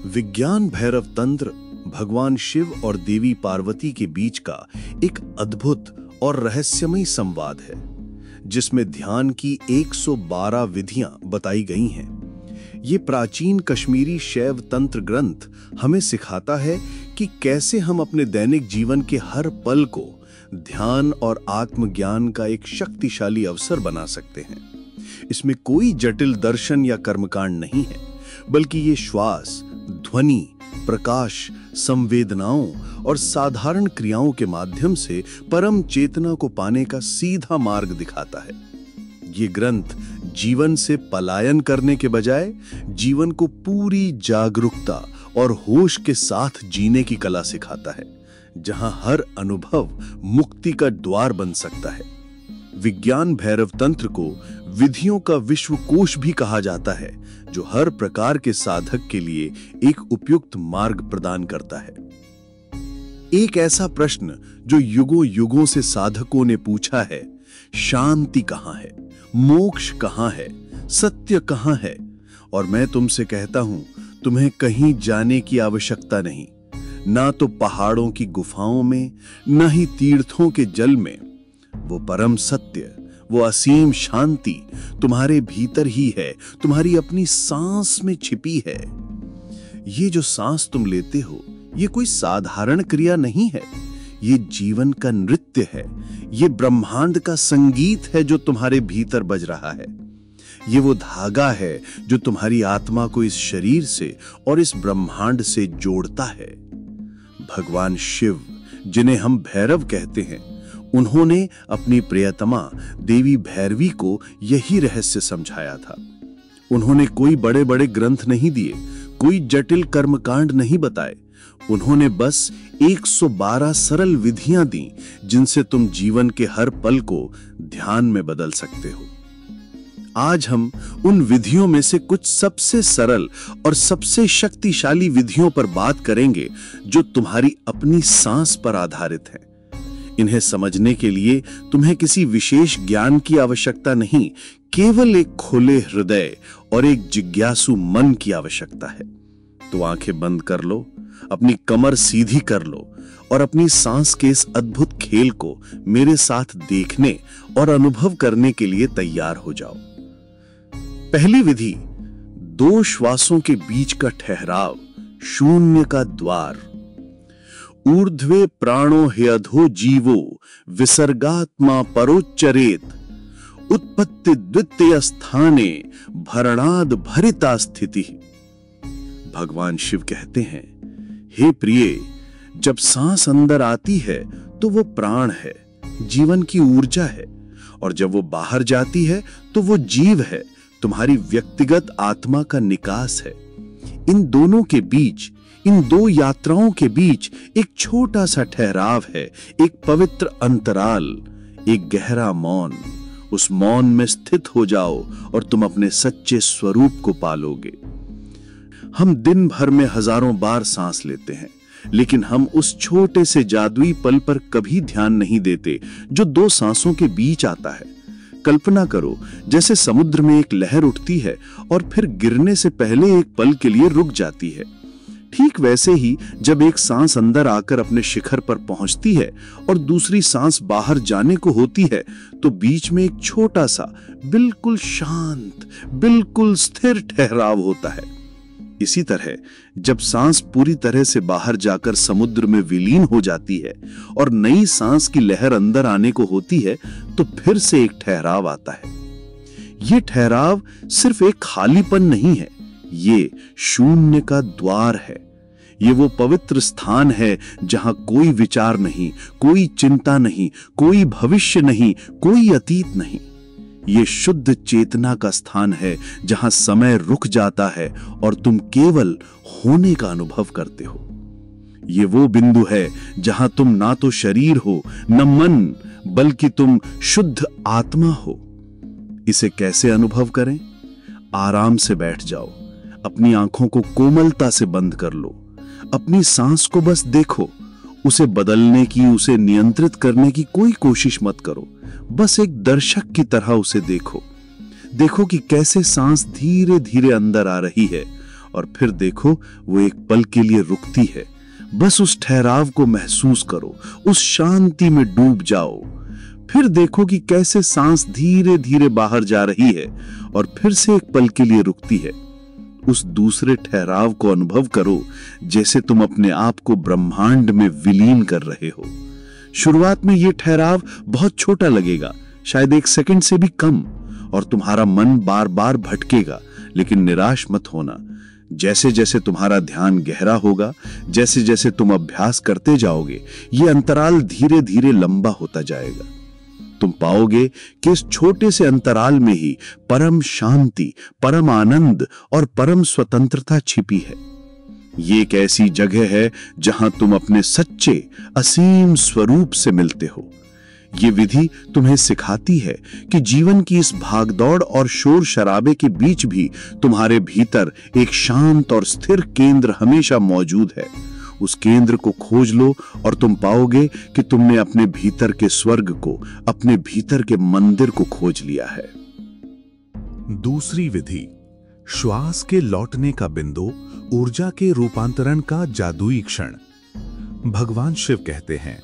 विज्ञान भैरव तंत्र भगवान शिव और देवी पार्वती के बीच का एक अद्भुत और रहस्यमय संवाद है, जिसमें ध्यान की 112 विधियां बताई गई हैं। ये प्राचीन कश्मीरी शैव तंत्र ग्रंथ हमें सिखाता है कि कैसे हम अपने दैनिक जीवन के हर पल को ध्यान और आत्मज्ञान का एक शक्तिशाली अवसर बना सकते हैं। इसमें कोई जटिल दर्शन या कर्मकांड नहीं है, बल्कि ये श्वास, ध्वनि, प्रकाश, संवेदनाओं और साधारण क्रियाओं के माध्यम से परम चेतना को पाने का सीधा मार्ग दिखाता है। ये ग्रंथ जीवन से पलायन करने के बजाय जीवन को पूरी जागरूकता और होश के साथ जीने की कला सिखाता है, जहां हर अनुभव मुक्ति का द्वार बन सकता है। विज्ञान भैरव तंत्र को विधियों का विश्वकोश भी कहा जाता है, जो हर प्रकार के साधक के लिए एक उपयुक्त मार्ग प्रदान करता है। एक ऐसा प्रश्न जो युगों युगों से साधकों ने पूछा है, शांति कहां है, मोक्ष कहां है, सत्य कहां है? और मैं तुमसे कहता हूं, तुम्हें कहीं जाने की आवश्यकता नहीं, ना तो पहाड़ों की गुफाओं में, ना ही तीर्थों के जल में। वो परम सत्य, वो असीम शांति तुम्हारे भीतर ही है, तुम्हारी अपनी सांस में छिपी है। ये जो सांस तुम लेते हो, ये कोई साधारण क्रिया नहीं है, ये जीवन का नृत्य है, ये ब्रह्मांड का संगीत है जो तुम्हारे भीतर बज रहा है। ये वो धागा है जो तुम्हारी आत्मा को इस शरीर से और इस ब्रह्मांड से जोड़ता है। भगवान शिव, जिन्हें हम भैरव कहते हैं, उन्होंने अपनी प्रियतमा देवी भैरवी को यही रहस्य समझाया था। उन्होंने कोई बड़े बड़े ग्रंथ नहीं दिए, कोई जटिल कर्मकांड नहीं बताए। उन्होंने बस 112 सरल विधियां दी, जिनसे तुम जीवन के हर पल को ध्यान में बदल सकते हो। आज हम उन विधियों में से कुछ सबसे सरल और सबसे शक्तिशाली विधियों पर बात करेंगे, जो तुम्हारी अपनी सांस पर आधारित हैं। इन्हें समझने के लिए तुम्हें किसी विशेष ज्ञान की आवश्यकता नहीं, केवल एक खुले हृदय और एक जिज्ञासु मन की आवश्यकता है। तो आंखें बंद कर लो, अपनी कमर सीधी कर लो और अपनी सांस के इस अद्भुत खेल को मेरे साथ देखने और अनुभव करने के लिए तैयार हो जाओ। पहली विधि, 2 श्वासों के बीच का ठहराव, शून्य का द्वार। ऊर्ध्वे प्राणो ह्यधो जीवो विसर्गात्मा परोच्चरेत, उत्पत्ति द्वितीय स्थाने भरणाद भरिता स्थिति। भगवान शिव कहते हैं, हे प्रिय, जब सांस अंदर आती है तो वो प्राण है, जीवन की ऊर्जा है, और जब वो बाहर जाती है तो वो जीव है, तुम्हारी व्यक्तिगत आत्मा का निकास है। इन दोनों के बीच, इन 2 यात्राओं के बीच एक छोटा सा ठहराव है, एक पवित्र अंतराल, एक गहरा मौन। उस मौन में स्थित हो जाओ और तुम अपने सच्चे स्वरूप को पालोगे। हम दिन भर में हजारों बार सांस लेते हैं, लेकिन हम उस छोटे से जादुई पल पर कभी ध्यान नहीं देते जो 2 सांसों के बीच आता है। कल्पना करो, जैसे समुद्र में एक लहर उठती है और फिर गिरने से पहले एक पल के लिए रुक जाती है। ठीक वैसे ही जब एक सांस अंदर आकर अपने शिखर पर पहुंचती है और दूसरी सांस बाहर जाने को होती है, तो बीच में एक छोटा सा, बिल्कुल शांत, बिल्कुल स्थिर ठहराव होता है। इसी तरह जब सांस पूरी तरह से बाहर जाकर समुद्र में विलीन हो जाती है और नई सांस की लहर अंदर आने को होती है, तो फिर से एक ठहराव आता है। यह ठहराव सिर्फ एक खालीपन नहीं है, ये शून्य का द्वार है। ये वो पवित्र स्थान है जहां कोई विचार नहीं, कोई चिंता नहीं, कोई भविष्य नहीं, कोई अतीत नहीं। ये शुद्ध चेतना का स्थान है, जहां समय रुक जाता है और तुम केवल होने का अनुभव करते हो। ये वो बिंदु है जहां तुम ना तो शरीर हो, न मन, बल्कि तुम शुद्ध आत्मा हो। इसे कैसे अनुभव करें? आराम से बैठ जाओ, अपनी आंखों को कोमलता से बंद कर लो, अपनी सांस को बस देखो। उसे बदलने की, उसे नियंत्रित करने की कोई कोशिश मत करो, बस एक दर्शक की तरह उसे देखो। देखो कि कैसे सांस धीरे धीरे अंदर आ रही है और फिर देखो वो एक पल के लिए रुकती है। बस उस ठहराव को महसूस करो, उस शांति में डूब जाओ। फिर देखो कि कैसे सांस धीरे धीरे बाहर जा रही है और फिर से एक पल के लिए रुकती है। उस दूसरे ठहराव को अनुभव करो, जैसे तुम अपने आप को ब्रह्मांड में विलीन कर रहे हो। शुरुआत में यह ठहराव बहुत छोटा लगेगा, शायद 1 सेकंड से भी कम, और तुम्हारा मन बार बार भटकेगा। लेकिन निराश मत होना। जैसे जैसे तुम्हारा ध्यान गहरा होगा, जैसे जैसे तुम अभ्यास करते जाओगे, यह अंतराल धीरे धीरे लंबा होता जाएगा। तुम पाओगे कि इस छोटे से अंतराल में ही परम शांति, परम आनंद और परम स्वतंत्रता छिपी है। ये एक ऐसी जगह है जहां तुम अपने सच्चे असीम स्वरूप से मिलते हो। ये विधि तुम्हें सिखाती है कि जीवन की इस भागदौड़ और शोर शराबे के बीच भी तुम्हारे भीतर एक शांत और स्थिर केंद्र हमेशा मौजूद है। उस केंद्र को खोज लो और तुम पाओगे कि तुमने अपने भीतर के स्वर्ग को, अपने भीतर के मंदिर को खोज लिया है। दूसरी विधि, श्वास के लौटने का बिंदु, ऊर्जा के रूपांतरण का जादुई क्षण। भगवान शिव कहते हैं,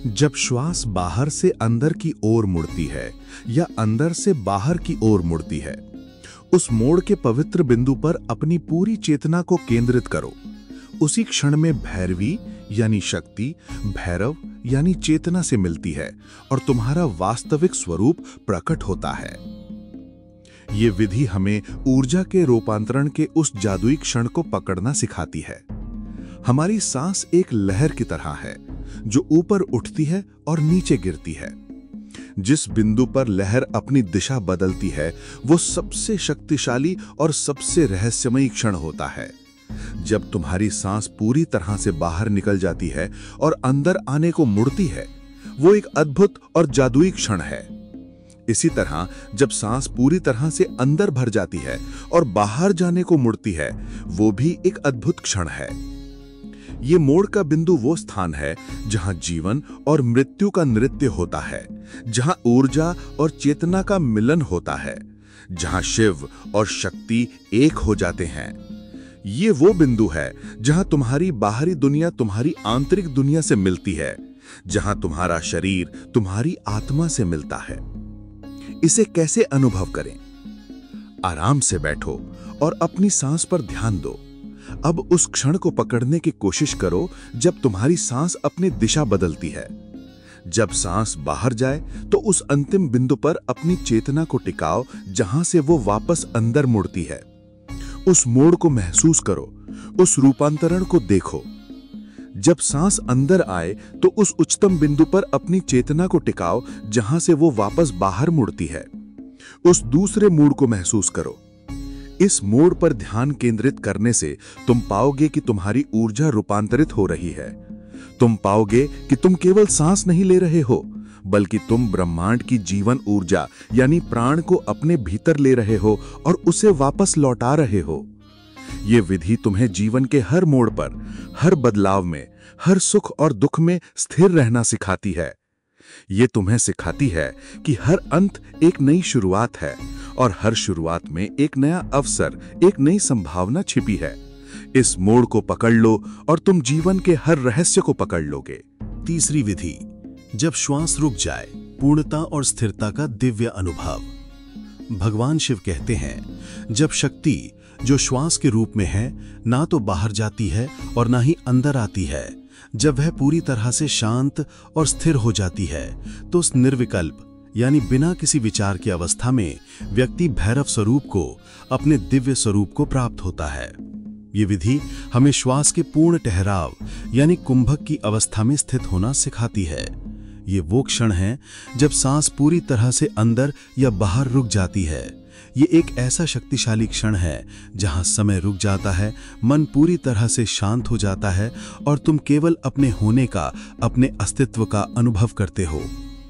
जब श्वास बाहर से अंदर की ओर मुड़ती है या अंदर से बाहर की ओर मुड़ती है, उस मोड़ के पवित्र बिंदु पर अपनी पूरी चेतना को केंद्रित करो। उसी क्षण में भैरवी यानी शक्ति, भैरव यानी चेतना से मिलती है और तुम्हारा वास्तविक स्वरूप प्रकट होता है। यह विधि हमें ऊर्जा के रूपांतरण के उस जादुई क्षण को पकड़ना सिखाती है। हमारी सांस एक लहर की तरह है जो ऊपर उठती है और नीचे गिरती है। जिस बिंदु पर लहर अपनी दिशा बदलती है, वो सबसे शक्तिशाली और सबसे रहस्यमयी क्षण होता है। जब तुम्हारी सांस पूरी तरह से बाहर निकल जाती है और अंदर आने को मुड़ती है, वो एक अद्भुत और जादुई क्षण है। इसी तरह जब सांस पूरी तरह से अंदर भर जाती है और बाहर जाने को मुड़ती है, वो भी एक अद्भुत क्षण है। ये मोड़ का बिंदु वो स्थान है जहां जीवन और मृत्यु का नृत्य होता है, जहां ऊर्जा और चेतना का मिलन होता है, जहां शिव और शक्ति एक हो जाते हैं। ये वो बिंदु है जहां तुम्हारी बाहरी दुनिया तुम्हारी आंतरिक दुनिया से मिलती है, जहां तुम्हारा शरीर तुम्हारी आत्मा से मिलता है। इसे कैसे अनुभव करें? आराम से बैठो और अपनी सांस पर ध्यान दो। अब उस क्षण को पकड़ने की कोशिश करो जब तुम्हारी सांस अपनी दिशा बदलती है। जब सांस बाहर जाए तो उस अंतिम बिंदु पर अपनी चेतना को टिकाओ जहां से वो वापस अंदर मुड़ती है। उस मोड़ को महसूस करो, उस रूपांतरण को देखो। जब सांस अंदर आए तो उस उच्चतम बिंदु पर अपनी चेतना को टिकाओ जहां से वो वापस बाहर मुड़ती है। उस दूसरे मोड़ को महसूस करो। इस मोड़ पर ध्यान केंद्रित करने से तुम पाओगे कि तुम्हारी ऊर्जा रूपांतरित हो रही है। तुम पाओगे कि तुम केवल सांस नहीं ले रहे हो, बल्कि तुम ब्रह्मांड की जीवन ऊर्जा यानी प्राण को अपने भीतर ले रहे हो और उसे वापस लौटा रहे हो। यह विधि तुम्हें जीवन के हर मोड़ पर, हर बदलाव में, हर सुख और दुख में स्थिर रहना सिखाती है। यह तुम्हें सिखाती है कि हर अंत एक नई शुरुआत है और हर शुरुआत में एक नया अवसर, एक नई संभावना छिपी है। इस मोड़ को पकड़ लो और तुम जीवन के हर रहस्य को पकड़ लोगे। तीसरी विधि, जब श्वास रुक जाए, पूर्णता और स्थिरता का दिव्य अनुभव। भगवान शिव कहते हैं, जब शक्ति जो श्वास के रूप में है ना तो बाहर जाती है और ना ही अंदर आती है, जब वह पूरी तरह से शांत और स्थिर हो जाती है, तो उस निर्विकल्प यानी बिना किसी विचार की अवस्था में व्यक्ति भैरव स्वरूप को, अपने दिव्य स्वरूप को प्राप्त होता है। ये विधि हमें श्वास के पूर्ण ठहराव यानी कुंभक की अवस्था में स्थित होना सिखाती है। ये वो क्षण है जब सांस पूरी तरह से अंदर या बाहर रुक जाती है। ये एक ऐसा शक्तिशाली क्षण है जहां समय रुक जाता है, मन पूरी तरह से शांत हो जाता है और तुम केवल अपने होने का, अपने अस्तित्व का अनुभव करते हो।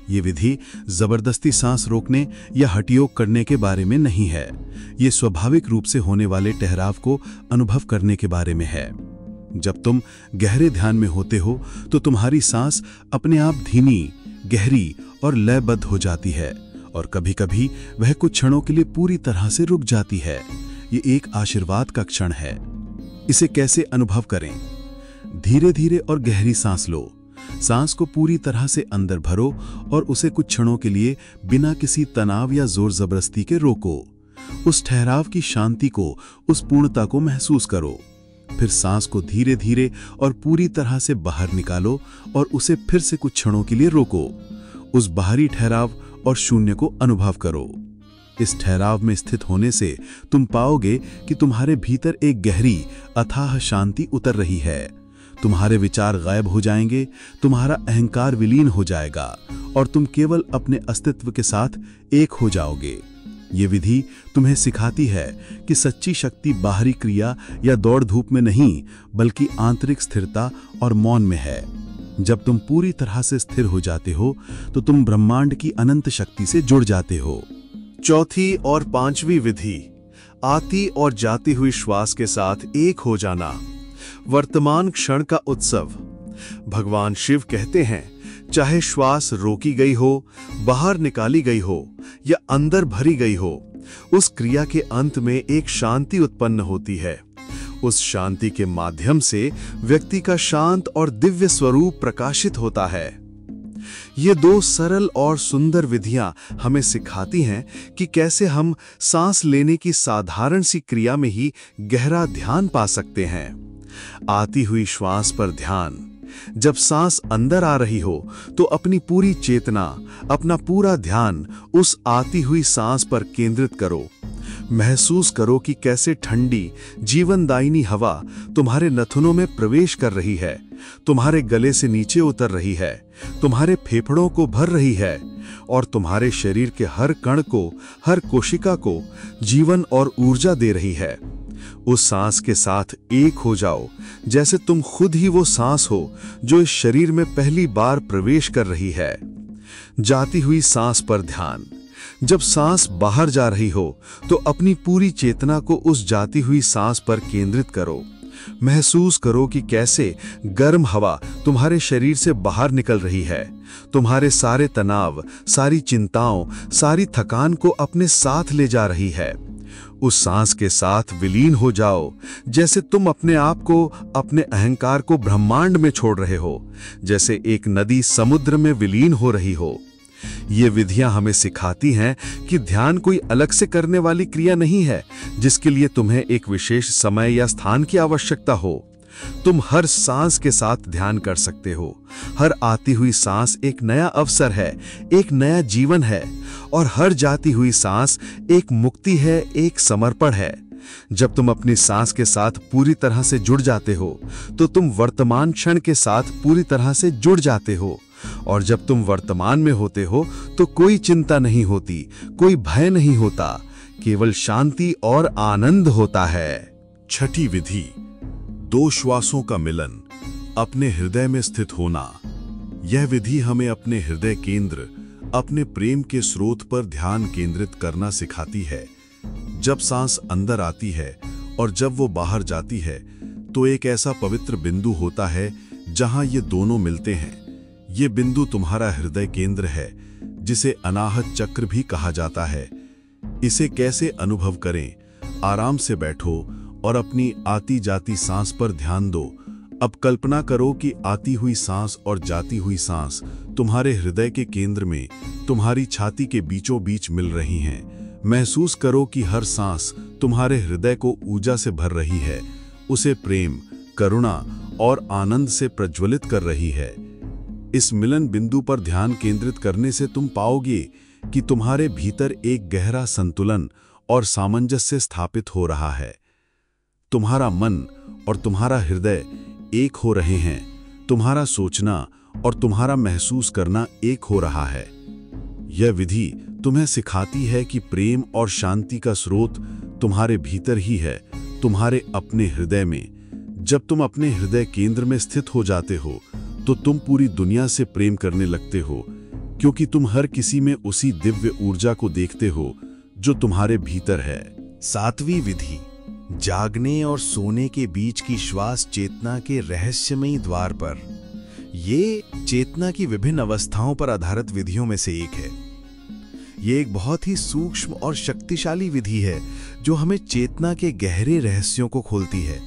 ये विधि जबरदस्ती सांस रोकने या हठयोग करने के बारे में नहीं है। ये स्वाभाविक रूप से होने वाले ठहराव को अनुभव करने के बारे में है। जब तुम गहरे ध्यान में होते हो तो तुम्हारी सांस अपने आप धीमी, गहरी और लयबद्ध हो जाती है और कभी-कभी वह कुछ क्षणों के लिए पूरी तरह से रुक जाती है। ये एक आशीर्वाद का क्षण है। इसे कैसे अनुभव करें? धीरे धीरे और गहरी सांस लो। सांस को पूरी तरह से अंदर भरो और उसे कुछ क्षणों के लिए बिना किसी तनाव या जोर जबरदस्ती के रोको। उस ठहराव की शांति को, उस पूर्णता को महसूस करो। फिर सांस को धीरे धीरे और पूरी तरह से बाहर निकालो और उसे फिर से कुछ क्षणों के लिए रोको। उस बाहरी ठहराव और शून्य को अनुभव करो। इस ठहराव में स्थित होने से तुम पाओगे कि तुम्हारे भीतर एक गहरी अथाह शांति उतर रही है। तुम्हारे विचार गायब हो जाएंगे, तुम्हारा अहंकार विलीन हो जाएगा और तुम केवल अपने अस्तित्व के साथ एक हो जाओगे। ये विधि तुम्हें सिखाती है कि सच्ची शक्ति बाहरी क्रिया या दौड़ धूप में नहीं, बल्कि आंतरिक स्थिरता और मौन में है। जब तुम पूरी तरह से स्थिर हो जाते हो तो तुम ब्रह्मांड की अनंत शक्ति से जुड़ जाते हो। चौथी और पांचवी विधि, आती और जाती हुई श्वास के साथ एक हो जाना। वर्तमान क्षण का उत्सव। भगवान शिव कहते हैं, चाहे श्वास रोकी गई हो, बाहर निकाली गई हो या अंदर भरी गई हो, उस क्रिया के अंत में एक शांति उत्पन्न होती है। उस शांति के माध्यम से व्यक्ति का शांत और दिव्य स्वरूप प्रकाशित होता है। ये दो सरल और सुंदर विधियां हमें सिखाती हैं कि कैसे हम सांस लेने की साधारण सी क्रिया में ही गहरा ध्यान पा सकते हैं। आती हुई श्वास पर ध्यान। जब सांस अंदर आ रही हो तो अपनी पूरी चेतना, अपना पूरा ध्यान उस आती हुई सांस पर केंद्रित करो। महसूस करो कि कैसे ठंडी जीवनदायिनी हवा तुम्हारे नथुनों में प्रवेश कर रही है, तुम्हारे गले से नीचे उतर रही है, तुम्हारे फेफड़ों को भर रही है और तुम्हारे शरीर के हर कण को, हर कोशिका को जीवन और ऊर्जा दे रही है। उस सांस के साथ एक हो जाओ, जैसे तुम खुद ही वो सांस हो जो इस शरीर में पहली बार प्रवेश कर रही है। जाती हुई सांस पर ध्यान। जब सांस बाहर जा रही हो तो अपनी पूरी चेतना को उस जाती हुई सांस पर केंद्रित करो। महसूस करो कि कैसे गर्म हवा तुम्हारे शरीर से बाहर निकल रही है, तुम्हारे सारे तनाव, सारी चिंताओं, सारी थकान को अपने साथ ले जा रही है। उस सांस के साथ विलीन हो जाओ, जैसे तुम अपने आप को, अपने अहंकार को ब्रह्मांड में छोड़ रहे हो, जैसे एक नदी समुद्र में विलीन हो रही हो। ये विधियां हमें सिखाती हैं कि ध्यान कोई अलग से करने वाली क्रिया नहीं है जिसके लिए तुम्हें एक विशेष समय या स्थान की आवश्यकता हो। तुम हर सांस के साथ ध्यान कर सकते हो। हर आती हुई सांस एक नया अवसर है, एक नया जीवन है और हर जाती हुई सांस एक मुक्ति है, एक समर्पण है। जब तुम अपनी सांस के साथ पूरी तरह से जुड़ जाते हो तो तुम वर्तमान क्षण के साथ पूरी तरह से जुड़ जाते हो और जब तुम वर्तमान में होते हो तो कोई चिंता नहीं होती, कोई भय नहीं होता, केवल शांति और आनंद होता है। छठी विधि, दो श्वासों का मिलन, अपने हृदय में स्थित होना। यह विधि हमें अपने हृदय केंद्र, अपने प्रेम के स्रोत पर ध्यान केंद्रित करना सिखाती है। जब सांस अंदर आती है और जब वो बाहर जाती है तो एक ऐसा पवित्र बिंदु होता है जहां ये दोनों मिलते हैं। ये बिंदु तुम्हारा हृदय केंद्र है, जिसे अनाहत चक्र भी कहा जाता है। इसे कैसे अनुभव करें? आराम से बैठो और अपनी आती जाती सांस पर ध्यान दो। अब कल्पना करो कि आती हुई सांस और जाती हुई सांस तुम्हारे हृदय के केंद्र में, तुम्हारी छाती के बीचों बीच मिल रही हैं। महसूस करो कि हर सांस तुम्हारे हृदय को ऊर्जा से भर रही है, उसे प्रेम, करुणा और आनंद से प्रज्वलित कर रही है। इस मिलन बिंदु पर ध्यान केंद्रित करने से तुम पाओगे कि तुम्हारे भीतर एक गहरा संतुलन और सामंजस्य स्थापित हो रहा है। तुम्हारा मन और तुम्हारा हृदय एक हो रहे हैं, तुम्हारा सोचना और तुम्हारा महसूस करना एक हो रहा है। यह विधि तुम्हें सिखाती है कि प्रेम और शांति का स्रोत तुम्हारे भीतर ही है, तुम्हारे अपने हृदय में। जब तुम अपने हृदय केंद्र में स्थित हो जाते हो तो तुम पूरी दुनिया से प्रेम करने लगते हो, क्योंकि तुम हर किसी में उसी दिव्य ऊर्जा को देखते हो जो तुम्हारे भीतर है। सातवीं विधि, जागने और सोने के बीच की श्वास चेतना के रहस्यमयी द्वार पर। ये चेतना की विभिन्न अवस्थाओं पर आधारित विधियों में से एक है। ये एक बहुत ही सूक्ष्म और शक्तिशाली विधि है जो हमें चेतना के गहरे रहस्यों को खोलती है।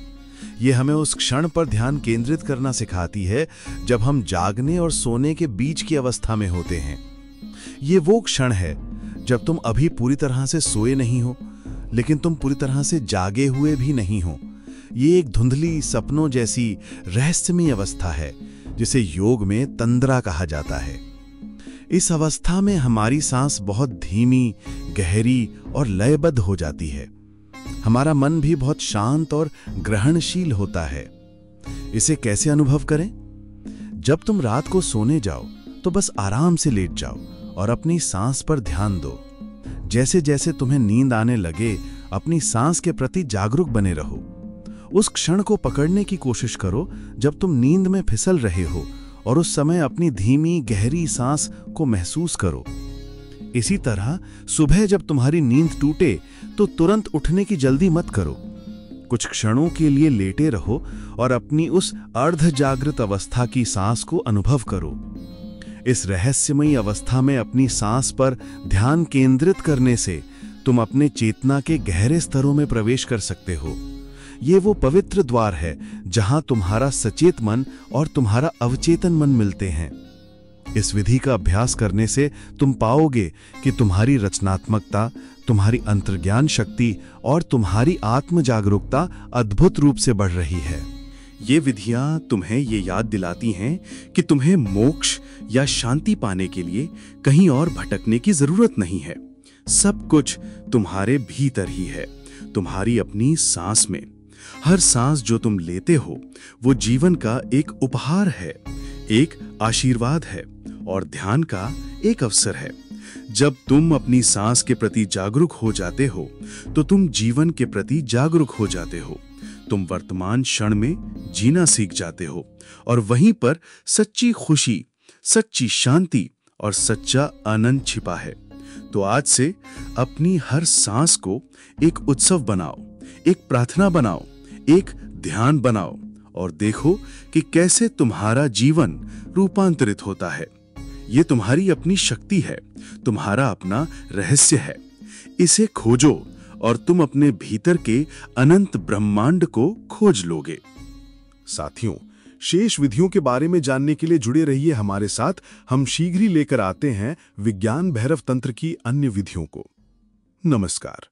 ये हमें उस क्षण पर ध्यान केंद्रित करना सिखाती है जब हम जागने और सोने के बीच की अवस्था में होते हैं। ये वो क्षण है जब तुम अभी पूरी तरह से सोए नहीं हो, लेकिन तुम पूरी तरह से जागे हुए भी नहीं हो। ये एक धुंधली सपनों जैसी रहस्यमयी अवस्था है जिसे योग में तंद्रा कहा जाता है। इस अवस्था में हमारी सांस बहुत धीमी, गहरी और लयबद्ध हो जाती है। हमारा मन भी बहुत शांत और ग्रहणशील होता है। इसे कैसे अनुभव करें? जब तुम रात को सोने जाओ तो बस आराम से लेट जाओ और अपनी सांस पर ध्यान दो। जैसे जैसे तुम्हें नींद आने लगे, अपनी सांस के प्रति जागरूक बने रहो। उस क्षण को पकड़ने की कोशिश करो जब तुम नींद में फिसल रहे हो और उस समय अपनी धीमी गहरी सांस को महसूस करो। इसी तरह सुबह जब तुम्हारी नींद टूटे तो तुरंत उठने की जल्दी मत करो। कुछ क्षणों के लिए लेटे रहो और अपनी उस अर्ध जागृत अवस्था की सांस को अनुभव करो। इस रहस्यमयी अवस्था में अपनी सांस पर ध्यान केंद्रित करने से तुम अपने चेतना के गहरे स्तरों में प्रवेश कर सकते हो। ये वो पवित्र द्वार है जहां तुम्हारा सचेत मन और तुम्हारा अवचेतन मन मिलते हैं। इस विधि का अभ्यास करने से तुम पाओगे कि तुम्हारी रचनात्मकता, तुम्हारी अंतर्ज्ञान शक्ति और तुम्हारी आत्म जागरूकता अद्भुत रूप से बढ़ रही है। ये विधियां तुम्हें ये याद दिलाती हैं कि तुम्हें मोक्ष या शांति पाने के लिए कहीं और भटकने की जरूरत नहीं है। सब कुछ तुम्हारे भीतर ही है, तुम्हारी अपनी सांस में। हर सांस जो तुम लेते हो वो जीवन का एक उपहार है, एक आशीर्वाद है और ध्यान का एक अवसर है। जब तुम अपनी सांस के प्रति जागरूक हो जाते हो तो तुम जीवन के प्रति जागरूक हो जाते हो। तुम वर्तमान क्षण में जीना सीख जाते हो और वहीं पर सच्ची खुशी, सच्ची शांति और सच्चा आनंद छिपा है। तो आज से अपनी हर सांस को एक उत्सव बनाओ, एक प्रार्थना बनाओ, एक ध्यान बनाओ और देखो कि कैसे तुम्हारा जीवन रूपांतरित होता है। ये तुम्हारी अपनी शक्ति है, तुम्हारा अपना रहस्य है। इसे खोजो और तुम अपने भीतर के अनंत ब्रह्मांड को खोज लोगे। साथियों, शेष विधियों के बारे में जानने के लिए जुड़े रहिए हमारे साथ। हम शीघ्र ही लेकर आते हैं विज्ञान भैरव तंत्र की अन्य विधियों को। नमस्कार।